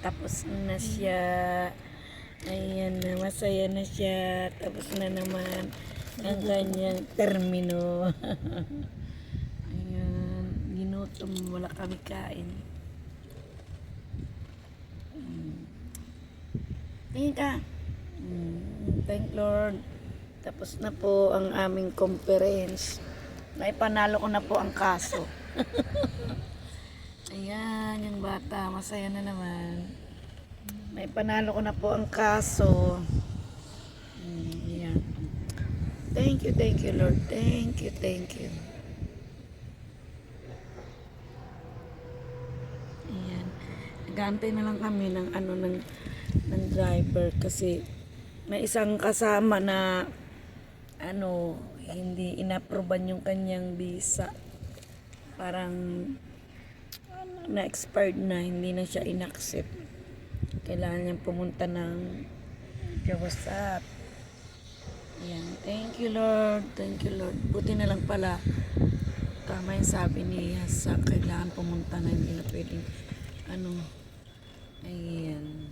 Tapos na siya. Ayan na, masaya na siya. Tapos na naman ang kanyang termino. Ayan, ginutom, wala kami kain. Tingin ka. Thank Lord. Tapos na po ang aming conference. Naipanalo ko na po ang kaso. Ayan, yung bata, masaya na naman. Naipanalo ko na po ang kaso. Ayan. Thank you Lord. Thank you. Ayan. Nag-aantay na lang kami ng ng driver kasi may isang kasama na hindi inaproban yung kanyang visa. Parang na-expired na, hindi na siya inaccept. Kailangan niyang pumunta ng Jawasat. Ayan. Thank you Lord. Buti na lang pala tama yung sabi ni Hasa, kailangan pumunta na, hindi na pwedeng ayan.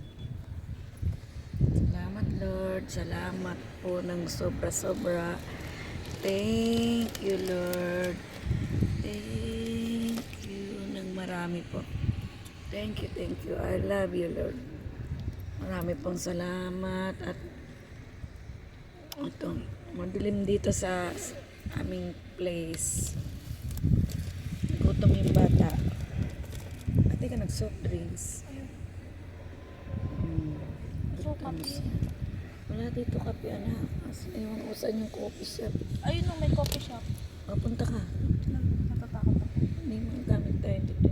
Salamat Lord, salamat po ng sobra. Thank you Lord. Thank you ng marami po. Thank you. I love you Lord. Marami pong salamat. At ito, madilim dito sa aming place. Gutom yung bata. Ate ka nag-soft drinks. Gutom siya. Wala dito kape, anak. Ewan ko saan yung coffee shop. Ayun may coffee shop. Papunta ka. Natatakot ako. Hindi mo gamit tayo dito.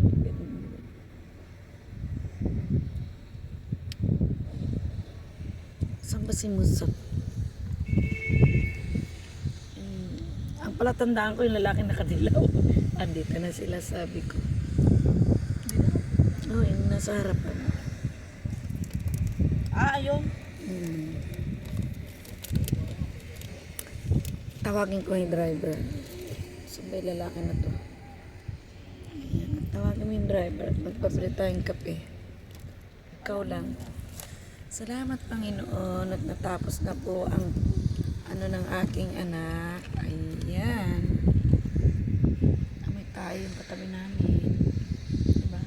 Saan ba si Musab? Ang palatandaan ko yung lalaki nakadilaw. Andito na sila, sabi ko. Yung nasa harapan. Ayun. Tawagin ko yung driver. Sabay lalaki na to. Ayan, tawagin mo yung driver at magpabili tayong kape. Ikaw lang. Salamat Panginoon at natapos na po ang ng aking anak. Ayan. Amoy tayo yung katabi namin. Diba?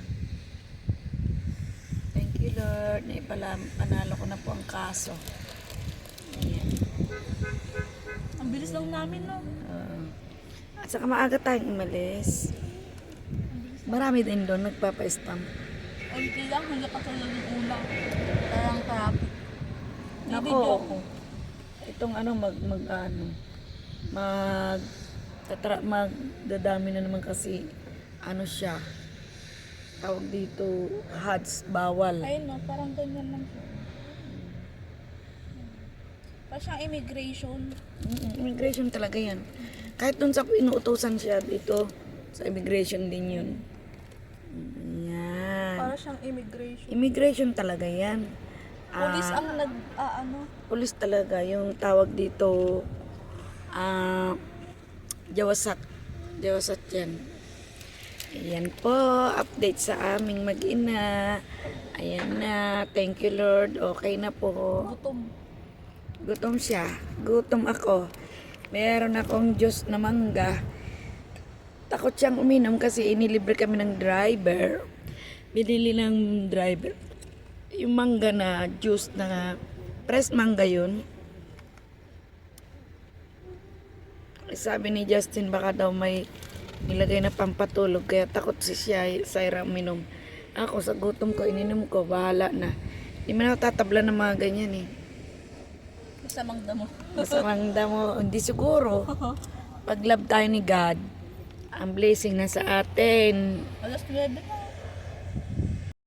Thank you Lord. Panalo ko na po ang kaso. Ayan. Ang bilis lang namin, no? At saka maaga tayong umalis. Marami din doon nagpapa-stamp. Ay, hindi lang. Hanggang katulad ng ulang. Parang traffic. Nako. Video ko. Itong magdadami na naman kasi siya. Tawag dito, HUDs, bawal. Ayun, no? Parang ganyan lang siya. Parang siyang immigration. Immigration talaga yan. Kahit dun sa inuutosan siya dito, sa immigration din yun. Yan. Parang siyang immigration. Immigration talaga yan. Police ang Police talaga. Yung tawag dito, Jawasat. Jawasat yan. Ayan po, update sa aming mag-ina. Ayan na. Thank you Lord. Okay na po. Gutom siya. Gutom ako. Meron akong juice na mangga. Takot siyang uminom kasi inilibre kami ng driver. Binili ng driver yung mangga na juice na fresh mangga yun. Sabi ni Justin baka daw may nilagay na pampatulog kaya takot si Syra uminom. Ako sa gutom ko, ininom ko, bahala na. Hindi man ako tatabla ng mga ganyan eh. Masamang damo. Masamang damo. Hindi siguro. Pag love tayo ni God, ang blessing na sa atin. Alas 9 na.